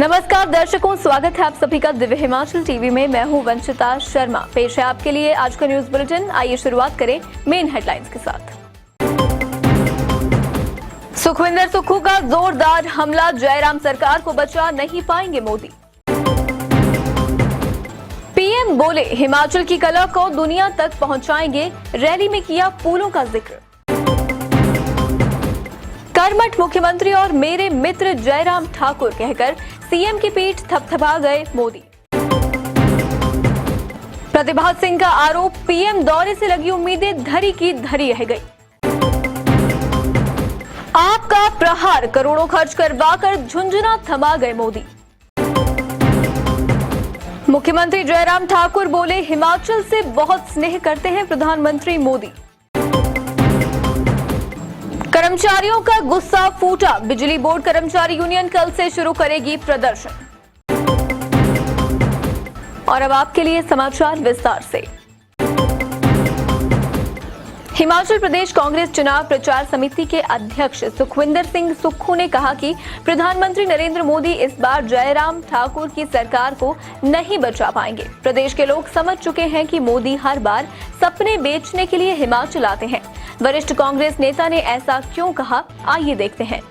नमस्कार दर्शकों, स्वागत है आप सभी का दिव्य हिमाचल टीवी में। मैं हूं वंशिता शर्मा। पेश है आपके लिए आज का न्यूज बुलेटिन। आइए शुरुआत करें मेन हेडलाइंस के साथ। सुखविंदर सुक्खू का जोरदार हमला, जयराम सरकार को बचा नहीं पाएंगे मोदी। पीएम बोले हिमाचल की कला को दुनिया तक पहुंचाएंगे, रैली में किया पुलों का जिक्र। कर्मठ मुख्यमंत्री और मेरे मित्र जयराम ठाकुर कहकर सीएम की पीठ थपथपा गए मोदी। प्रतिभा सिंह का आरोप, पीएम दौरे से लगी उम्मीदें धरी की धरी रह गई। आपका प्रहार, करोड़ों खर्च करवाकर झुंझुना थमा गए मोदी। मुख्यमंत्री जयराम ठाकुर बोले हिमाचल से बहुत स्नेह करते हैं प्रधानमंत्री मोदी। कर्मचारियों का गुस्सा फूटा, बिजली बोर्ड कर्मचारी यूनियन कल से शुरू करेगी प्रदर्शन। और अब आपके लिए समाचार विस्तार से। हिमाचल प्रदेश कांग्रेस चुनाव प्रचार समिति के अध्यक्ष सुखविंदर सिंह सुक्खू ने कहा कि प्रधानमंत्री नरेंद्र मोदी इस बार जयराम ठाकुर की सरकार को नहीं बचा पाएंगे। प्रदेश के लोग समझ चुके हैं कि मोदी हर बार सपने बेचने के लिए हिमाचल आते हैं। वरिष्ठ कांग्रेस नेता ने ऐसा क्यों कहा, आइए देखते हैं।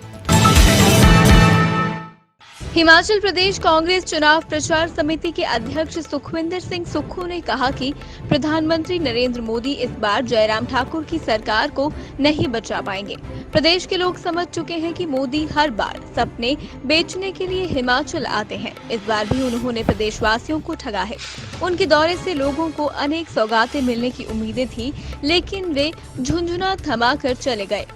हिमाचल प्रदेश कांग्रेस चुनाव प्रचार समिति के अध्यक्ष सुखविंदर सिंह सुक्खू ने कहा कि प्रधानमंत्री नरेंद्र मोदी इस बार जयराम ठाकुर की सरकार को नहीं बचा पाएंगे। प्रदेश के लोग समझ चुके हैं कि मोदी हर बार सपने बेचने के लिए हिमाचल आते हैं। इस बार भी उन्होंने प्रदेशवासियों को ठगा है। उनके दौरे से लोगों को अनेक सौगातें मिलने की उम्मीदें थी, लेकिन वे झुंझुना थमा कर चले गए।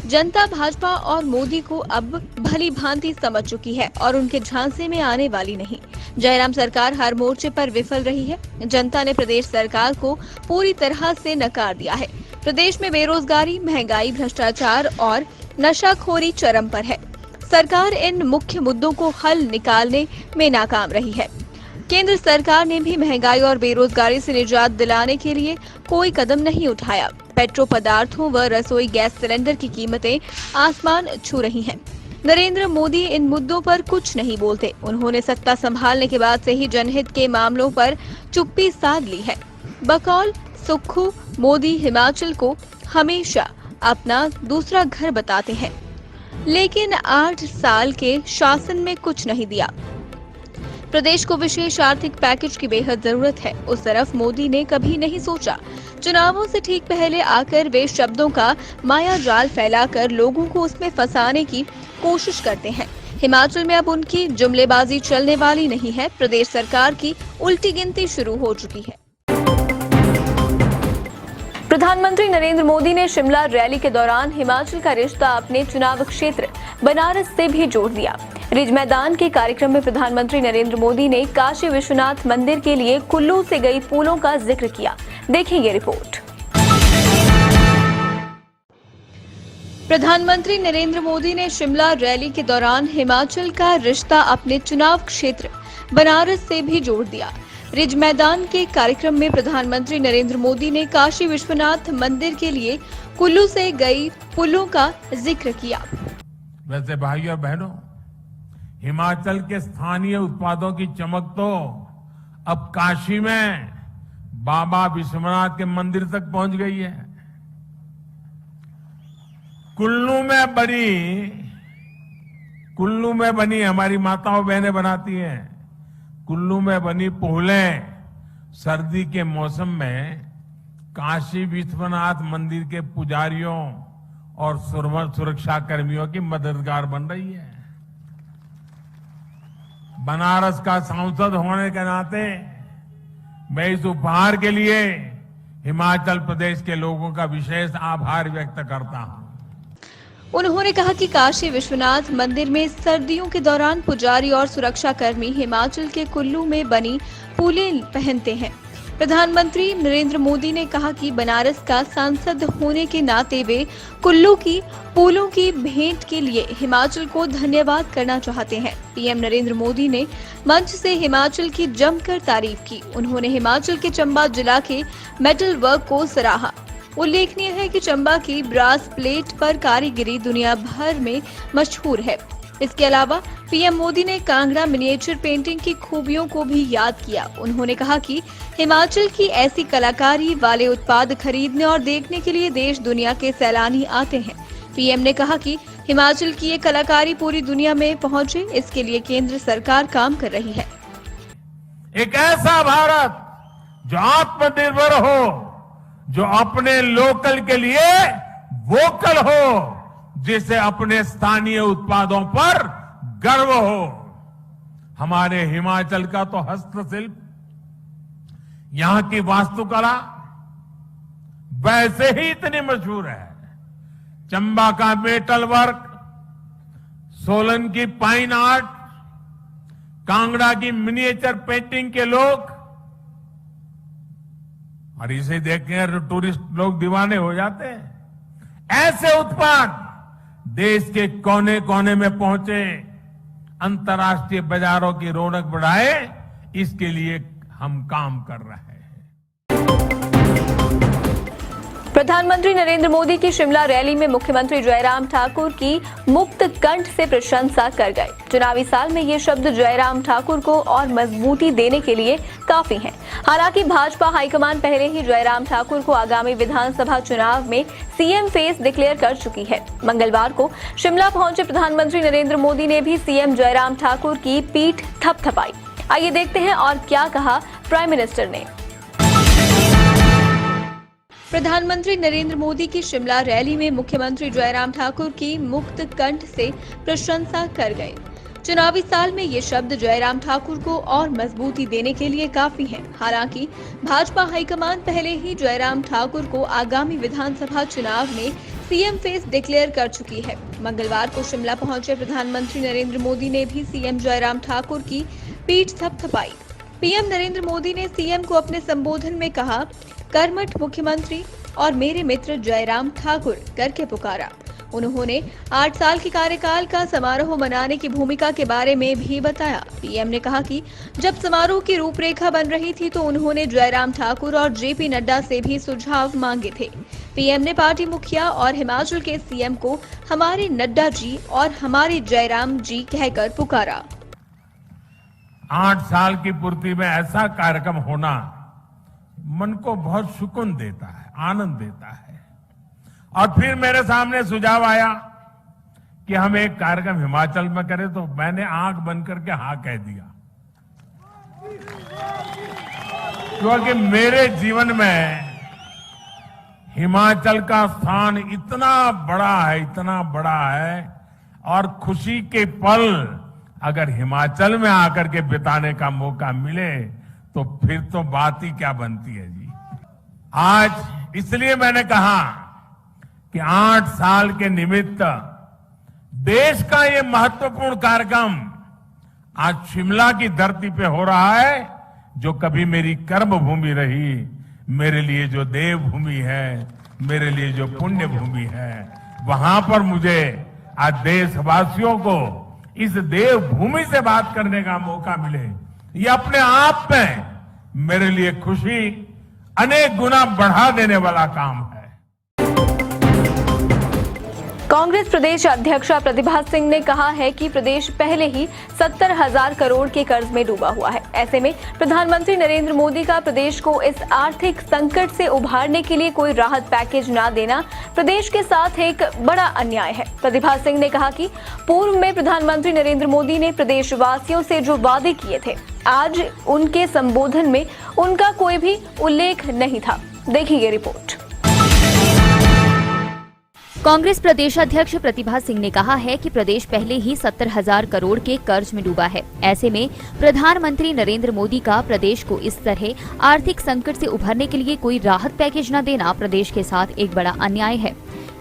जनता भाजपा और मोदी को अब भली भांति समझ चुकी है और उनके झांसे में आने वाली नहीं। जयराम सरकार हर मोर्चे पर विफल रही है। जनता ने प्रदेश सरकार को पूरी तरह से नकार दिया है। प्रदेश में बेरोजगारी, महंगाई, भ्रष्टाचार और नशाखोरी चरम पर है। सरकार इन मुख्य मुद्दों को हल निकालने में नाकाम रही है। केंद्र सरकार ने भी महंगाई और बेरोजगारी से निजात दिलाने के लिए कोई कदम नहीं उठाया। पेट्रो पदार्थों व रसोई गैस सिलेंडर की कीमतें आसमान छू रही हैं। नरेंद्र मोदी इन मुद्दों पर कुछ नहीं बोलते। उन्होंने सत्ता संभालने के बाद से ही जनहित के मामलों पर चुप्पी साध ली है। बकौल सुक्खू, मोदी हिमाचल को हमेशा अपना दूसरा घर बताते हैं, लेकिन 8 साल के शासन में कुछ नहीं दिया। प्रदेश को विशेष आर्थिक पैकेज की बेहद जरूरत है। उस तरफ मोदी ने कभी नहीं सोचा। चुनावों से ठीक पहले आकर वे शब्दों का माया जाल फैलाकर लोगों को उसमें फंसाने की कोशिश करते हैं। हिमाचल में अब उनकी जुमलेबाजी चलने वाली नहीं है। प्रदेश सरकार की उल्टी गिनती शुरू हो चुकी है। प्रधानमंत्री नरेंद्र मोदी ने शिमला रैली के दौरान हिमाचल का रिश्ता अपने चुनाव क्षेत्र बनारस से भी जोड़ दिया। रिज मैदान के कार्यक्रम में प्रधानमंत्री नरेंद्र मोदी ने काशी विश्वनाथ मंदिर के लिए कुल्लू से गई पुलों का जिक्र किया। देखेंगे रिपोर्ट। प्रधानमंत्री नरेंद्र मोदी ने शिमला रैली के दौरान हिमाचल का रिश्ता अपने चुनाव क्षेत्र बनारस से भी जोड़ दिया। रिज मैदान के कार्यक्रम में प्रधानमंत्री नरेंद्र मोदी ने काशी विश्वनाथ मंदिर के लिए कुल्लू से गई पुलों का जिक्र किया। वैसे भाइयों और बहनों, हिमाचल के स्थानीय उत्पादों की चमक तो अब काशी में बाबा विश्वनाथ के मंदिर तक पहुंच गई है। कुल्लू में बनी हमारी माताओं बहनें बनाती हैं। कुल्लू में बनी पोहलें सर्दी के मौसम में काशी विश्वनाथ मंदिर के पुजारियों और सुरक्षा कर्मियों की मददगार बन रही है। बनारस का सांसद होने के नाते मैं इस उपहार के लिए हिमाचल प्रदेश के लोगों का विशेष आभार व्यक्त करता हूं। उन्होंने कहा कि काशी विश्वनाथ मंदिर में सर्दियों के दौरान पुजारी और सुरक्षा कर्मी हिमाचल के कुल्लू में बनी पुलें पहनते हैं। प्रधानमंत्री नरेंद्र मोदी ने कहा कि बनारस का सांसद होने के नाते वे कुल्लू की पुलों की भेंट के लिए हिमाचल को धन्यवाद करना चाहते हैं। पीएम नरेंद्र मोदी ने मंच से हिमाचल की जमकर तारीफ की। उन्होंने हिमाचल के चंबा जिला के मेटल वर्क को सराहा। उल्लेखनीय है कि चंबा की ब्रास प्लेट पर कारीगरी दुनिया भर में मशहूर है। इसके अलावा पीएम मोदी ने कांगड़ा मिनिएचर पेंटिंग की खूबियों को भी याद किया। उन्होंने कहा कि हिमाचल की ऐसी कलाकारी वाले उत्पाद खरीदने और देखने के लिए देश दुनिया के सैलानी आते हैं। पीएम ने कहा कि हिमाचल की ये कलाकारी पूरी दुनिया में पहुंचे, इसके लिए केंद्र सरकार काम कर रही है। एक ऐसा भारत जो आत्मनिर्भर हो, जो अपने लोकल के लिए वोकल हो, जिसे अपने स्थानीय उत्पादों पर गर्व हो। हमारे हिमाचल का तो हस्तशिल्प, यहां की वास्तुकला वैसे ही इतनी मशहूर है। चंबा का मेटल वर्क, सोलन की पाइन आर्ट, कांगड़ा की मिनिएचर पेंटिंग के लोग, और इसे देखकर टूरिस्ट लोग दीवाने हो जाते हैं। ऐसे उत्पाद देश के कोने कोने में पहुंचे, अंतर्राष्ट्रीय बाजारों की रौनक बढ़ाए, इसके लिए हम काम कर रहे हैं। प्रधानमंत्री नरेंद्र मोदी की शिमला रैली में मुख्यमंत्री जयराम ठाकुर की मुक्त कंठ से प्रशंसा कर गए। चुनावी साल में ये शब्द जयराम ठाकुर को और मजबूती देने के लिए काफी हैं। हालांकि भाजपा हाईकमान पहले ही जयराम ठाकुर को आगामी विधानसभा चुनाव में सीएम फेस डिक्लेयर कर चुकी है। मंगलवार को शिमला पहुंचे प्रधानमंत्री नरेंद्र मोदी ने भी सीएम जयराम ठाकुर की पीठ थपथपाई। आइए देखते हैं और क्या कहा प्राइम मिनिस्टर ने। प्रधानमंत्री नरेंद्र मोदी की शिमला रैली में मुख्यमंत्री जयराम ठाकुर की मुक्त कंठ से प्रशंसा कर गए। चुनावी साल में ये शब्द जयराम ठाकुर को और मजबूती देने के लिए काफी हैं। हालांकि भाजपा हाईकमान पहले ही जयराम ठाकुर को आगामी विधानसभा चुनाव में सीएम फेस डिक्लेयर कर चुकी है। मंगलवार को शिमला पहुंचे प्रधानमंत्री नरेंद्र मोदी ने भी सीएम जयराम ठाकुर की पीठ थपथपाई। पीएम नरेंद्र मोदी ने सीएम को अपने संबोधन में कहा, कर्मठ मुख्यमंत्री और मेरे मित्र जयराम ठाकुर करके पुकारा। उन्होंने 8 साल के कार्यकाल का समारोह मनाने की भूमिका के बारे में भी बताया। पीएम ने कहा कि जब समारोह की रूपरेखा बन रही थी तो उन्होंने जयराम ठाकुर और जेपी नड्डा से भी सुझाव मांगे थे। पीएम ने पार्टी मुखिया और हिमाचल के सीएम को हमारे नड्डा जी और हमारे जयराम जी कहकर पुकारा। 8 साल की पूर्ति में ऐसा कार्यक्रम होना मन को बहुत सुकून देता है, आनंद देता है। और फिर मेरे सामने सुझाव आया कि हम एक कार्यक्रम हिमाचल में करें, तो मैंने आंख बंद करके हाँ कह दिया, क्योंकि मेरे जीवन में हिमाचल का स्थान इतना बड़ा है, इतना बड़ा है, और खुशी के पल अगर हिमाचल में आकर के बिताने का मौका मिले तो फिर तो बात ही क्या बनती है जी। आज इसलिए मैंने कहा कि 8 साल के निमित्त देश का ये महत्वपूर्ण कार्यक्रम आज शिमला की धरती पे हो रहा है, जो कभी मेरी कर्म भूमि रही, मेरे लिए जो देवभूमि है, मेरे लिए जो पुण्य भूमि है, वहां पर मुझे आज देशवासियों को इस देवभूमि से बात करने का मौका मिले, ये अपने आप में मेरे लिए खुशी अनेक गुना बढ़ा देने वाला काम है। कांग्रेस प्रदेश अध्यक्षा प्रतिभा सिंह ने कहा है कि प्रदेश पहले ही 70,000 करोड़ के कर्ज में डूबा हुआ है। ऐसे में प्रधानमंत्री नरेंद्र मोदी का प्रदेश को इस आर्थिक संकट से उभारने के लिए कोई राहत पैकेज न देना प्रदेश के साथ एक बड़ा अन्याय है। प्रतिभा सिंह ने कहा कि पूर्व में प्रधानमंत्री नरेंद्र मोदी ने प्रदेशवासियों से जो वादे किए थे, आज उनके संबोधन में उनका कोई भी उल्लेख नहीं था। देखिए ये रिपोर्ट। कांग्रेस प्रदेश अध्यक्ष प्रतिभा सिंह ने कहा है कि प्रदेश पहले ही 70,000 करोड़ के कर्ज में डूबा है। ऐसे में प्रधानमंत्री नरेंद्र मोदी का प्रदेश को इस तरह आर्थिक संकट से उभरने के लिए कोई राहत पैकेज न देना प्रदेश के साथ एक बड़ा अन्याय है।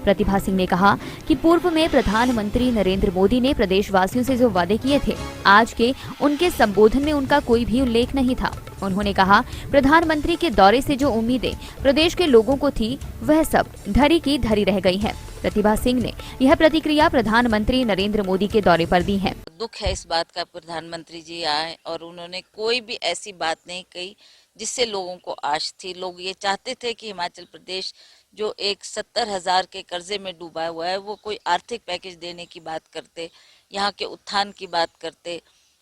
प्रतिभा सिंह ने कहा कि पूर्व में प्रधानमंत्री नरेंद्र मोदी ने प्रदेशवासियों से जो वादे किए थे, आज के उनके संबोधन में उनका कोई भी उल्लेख नहीं था। उन्होंने कहा, प्रधानमंत्री के दौरे से जो उम्मीदें प्रदेश के लोगों को थी, वह सब धरी की धरी रह गई हैं। प्रतिभा सिंह ने यह प्रतिक्रिया प्रधानमंत्री नरेंद्र मोदी के दौरे पर दी है। दुख है इस बात का, प्रधानमंत्री जी आए और उन्होंने कोई भी ऐसी बात नहीं कही जिससे लोगों को आश थी। लोग ये चाहते थे कि हिमाचल प्रदेश जो एक 70,000 के कर्जे में डूबा हुआ है, वो कोई आर्थिक पैकेज देने की बात करते, यहाँ के उत्थान की बात करते,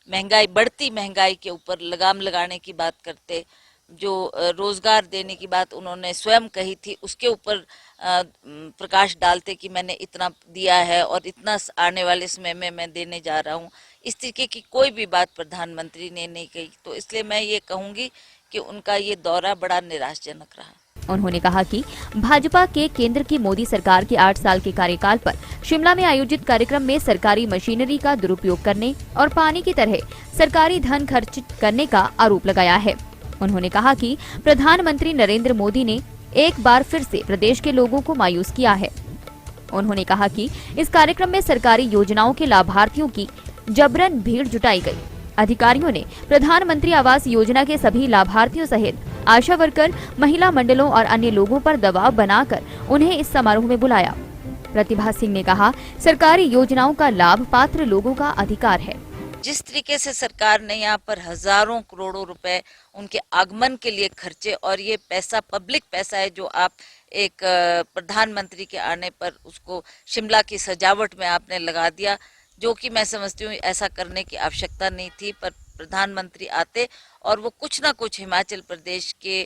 महंगाई, बढ़ती महंगाई के ऊपर लगाम लगाने की बात करते, जो रोजगार देने की बात उन्होंने स्वयं कही थी उसके ऊपर प्रकाश डालते कि मैंने इतना दिया है और इतना आने वाले समय में मैं देने जा रहा हूँ। इस तरीके की कोई भी बात प्रधानमंत्री ने नहीं कही, तो इसलिए मैं ये कहूँगी कि उनका ये दौरा बड़ा निराशाजनक रहा। उन्होंने कहा कि भाजपा के केंद्र की मोदी सरकार के 8 साल के कार्यकाल पर शिमला में आयोजित कार्यक्रम में सरकारी मशीनरी का दुरुपयोग करने और पानी की तरह सरकारी धन खर्च करने का आरोप लगाया है। उन्होंने कहा कि प्रधानमंत्री नरेंद्र मोदी ने एक बार फिर से प्रदेश के लोगों को मायूस किया है। उन्होंने कहा कि इस कार्यक्रम में सरकारी योजनाओं के लाभार्थियों की जबरन भीड़ जुटाई गई। अधिकारियों ने प्रधानमंत्री आवास योजना के सभी लाभार्थियों सहित आशा वर्कर, महिला मंडलों और अन्य लोगों पर दबाव बनाकर उन्हें इस समारोह में बुलाया। प्रतिभा सिंह ने कहा, सरकारी योजनाओं का लाभ पात्र लोगों का अधिकार है। जिस तरीके से सरकार ने यहाँ पर हजारों करोड़ों रुपए उनके आगमन के लिए खर्चे, और ये पैसा पब्लिक पैसा है जो आप एक प्रधानमंत्री के आने पर उसको शिमला की सजावट में आपने लगा दिया, जो कि मैं समझती हूँ ऐसा करने की आवश्यकता नहीं थी। पर प्रधानमंत्री आते और वो कुछ ना कुछ हिमाचल प्रदेश के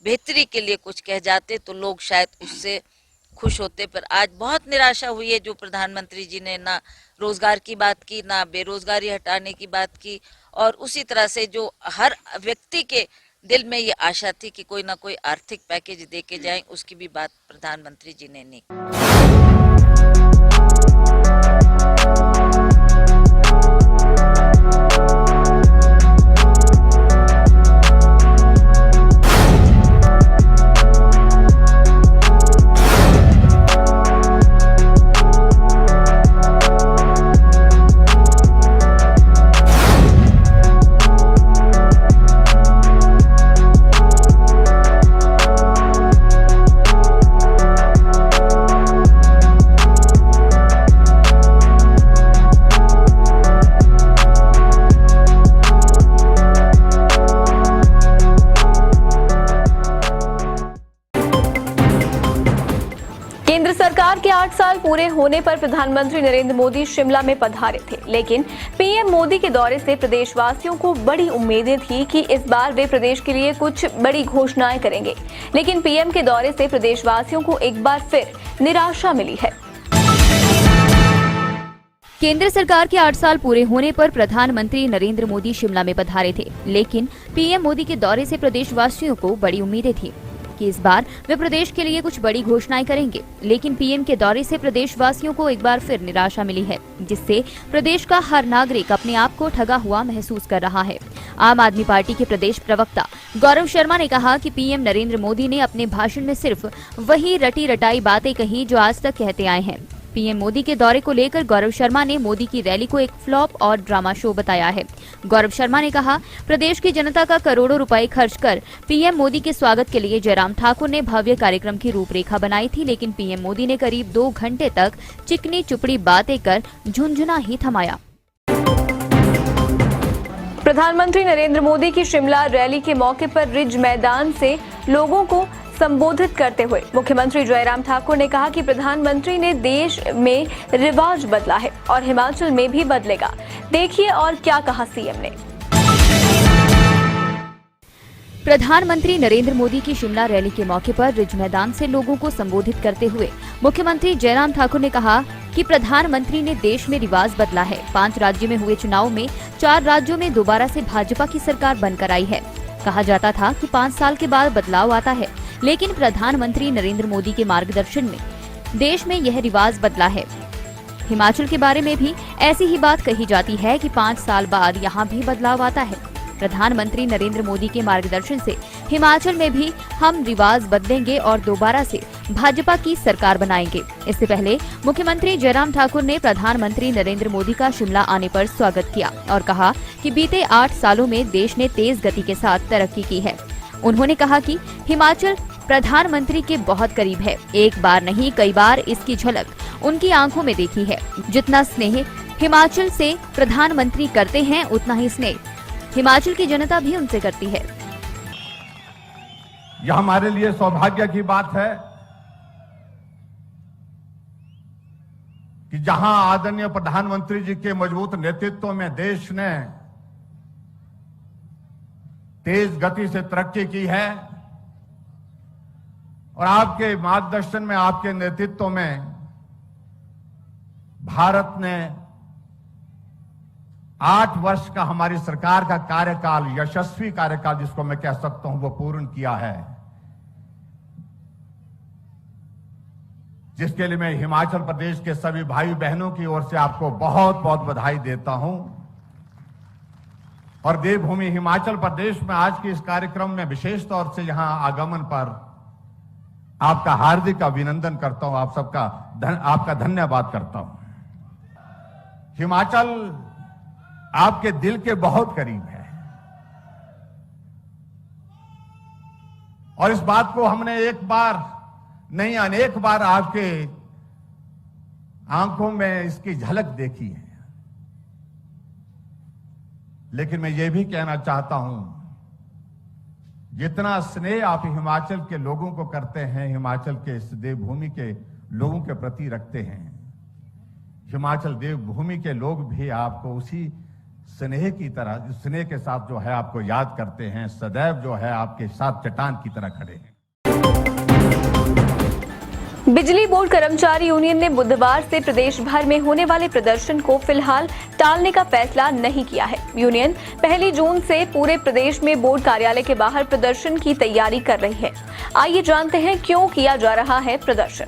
बेहतरी के लिए कुछ कह जाते तो लोग शायद उससे खुश होते। पर आज बहुत निराशा हुई है जो प्रधानमंत्री जी ने ना रोजगार की बात की, ना बेरोजगारी हटाने की बात की, और उसी तरह से जो हर व्यक्ति के दिल में ये आशा थी कि कोई ना कोई आर्थिक पैकेज दे के जाएं, उसकी भी बात प्रधानमंत्री जी ने नहीं की। केंद्र सरकार के 8 साल पूरे होने पर प्रधानमंत्री नरेंद्र मोदी शिमला में पधारे थे, लेकिन पीएम मोदी के दौरे से प्रदेशवासियों को बड़ी उम्मीदें थी कि इस बार वे प्रदेश के लिए कुछ बड़ी घोषणाएं करेंगे, लेकिन पीएम के दौरे से प्रदेशवासियों को एक बार फिर निराशा मिली है। केंद्र सरकार के 8 साल पूरे होने पर प्रधानमंत्री नरेंद्र मोदी शिमला में पधारे थे, लेकिन पीएम मोदी के दौरे से प्रदेशवासियों को बड़ी उम्मीदें थी कि इस बार वे प्रदेश के लिए कुछ बड़ी घोषणाएं करेंगे, लेकिन पीएम के दौरे से प्रदेशवासियों को एक बार फिर निराशा मिली है, जिससे प्रदेश का हर नागरिक अपने आप को ठगा हुआ महसूस कर रहा है। आम आदमी पार्टी के प्रदेश प्रवक्ता गौरव शर्मा ने कहा कि पीएम नरेंद्र मोदी ने अपने भाषण में सिर्फ वही रटी रटाई बातें कही जो आज तक कहते आए हैं। पीएम मोदी के दौरे को लेकर गौरव शर्मा ने मोदी की रैली को एक फ्लॉप और ड्रामा शो बताया है। गौरव शर्मा ने कहा, प्रदेश की जनता का करोड़ों रुपए खर्च कर पीएम मोदी के स्वागत के लिए जयराम ठाकुर ने भव्य कार्यक्रम की रूपरेखा बनाई थी, लेकिन पीएम मोदी ने करीब 2 घंटे तक चिकनी चुपड़ी बातें कर झुंझुना ही थमाया। प्रधानमंत्री नरेंद्र मोदी की शिमला रैली के मौके पर रिज मैदान से लोगों को संबोधित करते हुए मुख्यमंत्री जयराम ठाकुर ने कहा कि प्रधानमंत्री ने देश में रिवाज बदला है और हिमाचल में भी बदलेगा। देखिए और क्या कहा सीएम ने। प्रधानमंत्री नरेंद्र मोदी की शिमला रैली के मौके पर रिज मैदान से लोगों को संबोधित करते हुए मुख्यमंत्री जयराम ठाकुर ने कहा कि प्रधानमंत्री ने देश में रिवाज बदला है। 5 राज्यों में हुए चुनाव में 4 राज्यों में दोबारा से भाजपा की सरकार बनकर आई है। कहा जाता था कि 5 साल के बाद बदलाव आता है, लेकिन प्रधानमंत्री नरेंद्र मोदी के मार्गदर्शन में देश में यह रिवाज बदला है। हिमाचल के बारे में भी ऐसी ही बात कही जाती है कि 5 साल बाद यहाँ भी बदलाव आता है। प्रधानमंत्री नरेंद्र मोदी के मार्गदर्शन से हिमाचल में भी हम रिवाज बदलेंगे और दोबारा से भाजपा की सरकार बनाएंगे। इससे पहले मुख्यमंत्री जयराम ठाकुर ने प्रधानमंत्री नरेंद्र मोदी का शिमला आने पर स्वागत किया और कहा कि बीते 8 सालों में देश ने तेज गति के साथ तरक्की की है। उन्होंने कहा कि हिमाचल प्रधानमंत्री के बहुत करीब है। एक बार नहीं, कई बार इसकी झलक उनकी आंखों में देखी है। जितना स्नेह हिमाचल से प्रधानमंत्री करते हैं, उतना ही स्नेह हिमाचल की जनता भी उनसे करती है। यह हमारे लिए सौभाग्य की बात है कि जहां आदरणीय प्रधानमंत्री जी के मजबूत नेतृत्व में देश ने तेज गति से तरक्की की है और आपके मार्गदर्शन में, आपके नेतृत्व में भारत ने 8 वर्ष का हमारी सरकार का कार्यकाल, यशस्वी कार्यकाल जिसको मैं कह सकता हूं, वो पूर्ण किया है, जिसके लिए मैं हिमाचल प्रदेश के सभी भाई बहनों की ओर से आपको बहुत बहुत बधाई देता हूं। और देवभूमि हिमाचल प्रदेश में आज के इस कार्यक्रम में विशेष तौर से यहां आगमन पर आपका हार्दिक अभिनंदन करता हूं, आप सबका आपका धन्यवाद करता हूं। हिमाचल आपके दिल के बहुत करीब है और इस बात को हमने एक बार नहीं, अनेक बार आपके आंखों में इसकी झलक देखी है। लेकिन मैं ये भी कहना चाहता हूं, जितना स्नेह आप हिमाचल के लोगों को करते हैं, हिमाचल के इस देवभूमि के लोगों के प्रति रखते हैं, हिमाचल देवभूमि के लोग भी आपको उसी स्नेह की तरह, स्नेह के साथ जो है आपको याद करते हैं, सदैव जो है आपके साथ चट्टान की तरह खड़े हैं। बिजली बोर्ड कर्मचारी यूनियन ने बुधवार से प्रदेश भर में होने वाले प्रदर्शन को फिलहाल टालने का फैसला नहीं किया है। यूनियन 1 जून से पूरे प्रदेश में बोर्ड कार्यालय के बाहर प्रदर्शन की तैयारी कर रही है। आइए जानते हैं क्यों किया जा रहा है प्रदर्शन।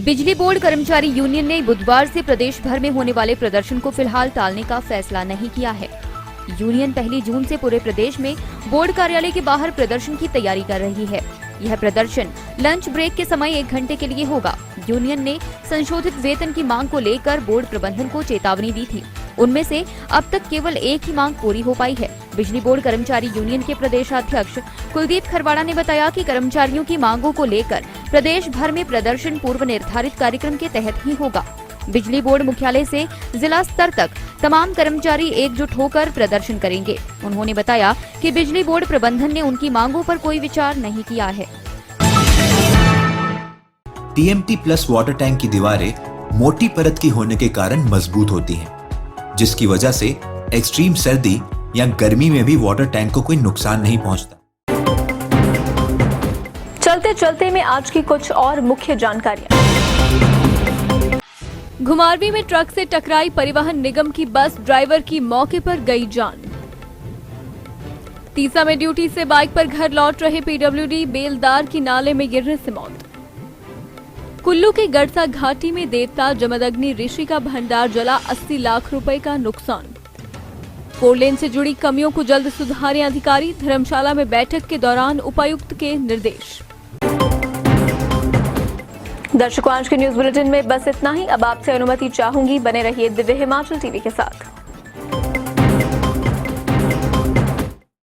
बिजली बोर्ड कर्मचारी यूनियन ने बुधवार से प्रदेश भर में होने वाले प्रदर्शन को फिलहाल टालने का फैसला नहीं किया है। यूनियन 1 जून से पूरे प्रदेश में बोर्ड कार्यालय के बाहर प्रदर्शन की तैयारी कर रही है। यह प्रदर्शन लंच ब्रेक के समय 1 घंटे के लिए होगा। यूनियन ने संशोधित वेतन की मांग को लेकर बोर्ड प्रबंधन को चेतावनी दी थी। उनमें से अब तक केवल एक ही मांग पूरी हो पाई है। बिजली बोर्ड कर्मचारी यूनियन के प्रदेशाध्यक्ष कुलदीप खरवाड़ा ने बताया कि कर्मचारियों की मांगों को लेकर प्रदेश भर में प्रदर्शन पूर्व निर्धारित कार्यक्रम के तहत ही होगा। बिजली बोर्ड मुख्यालय से जिला स्तर तक तमाम कर्मचारी एकजुट होकर प्रदर्शन करेंगे। उन्होंने बताया कि बिजली बोर्ड प्रबंधन ने उनकी मांगों पर कोई विचार नहीं किया है। टीएमटी प्लस वाटर टैंक की दीवारें मोटी परत की होने के कारण मजबूत होती हैं, जिसकी वजह से एक्सट्रीम सर्दी या गर्मी में भी वाटर टैंक को कोई नुकसान नहीं पहुंचता। चलते चलते में आज की कुछ और मुख्य जानकारियां। घुमारवीं में ट्रक से टकराई परिवहन निगम की बस, ड्राइवर की मौके पर गई जान। तीसा में ड्यूटी से बाइक पर घर लौट रहे पीडब्ल्यूडी बेलदार की नाले में गिरने से मौत। कुल्लू के गड़सा घाटी में देवता जमदग्नि ऋषि का भंडार जला, 80 लाख रुपए का नुकसान। 4 लेन से जुड़ी कमियों को जल्द सुधारें अधिकारी, धर्मशाला में बैठक के दौरान उपायुक्त के निर्देश। दर्शकों, आज के न्यूज बुलेटिन में बस इतना ही। अब आपसे अनुमति चाहूंगी, बने रहिए दिव्य हिमाचल टीवी के साथ।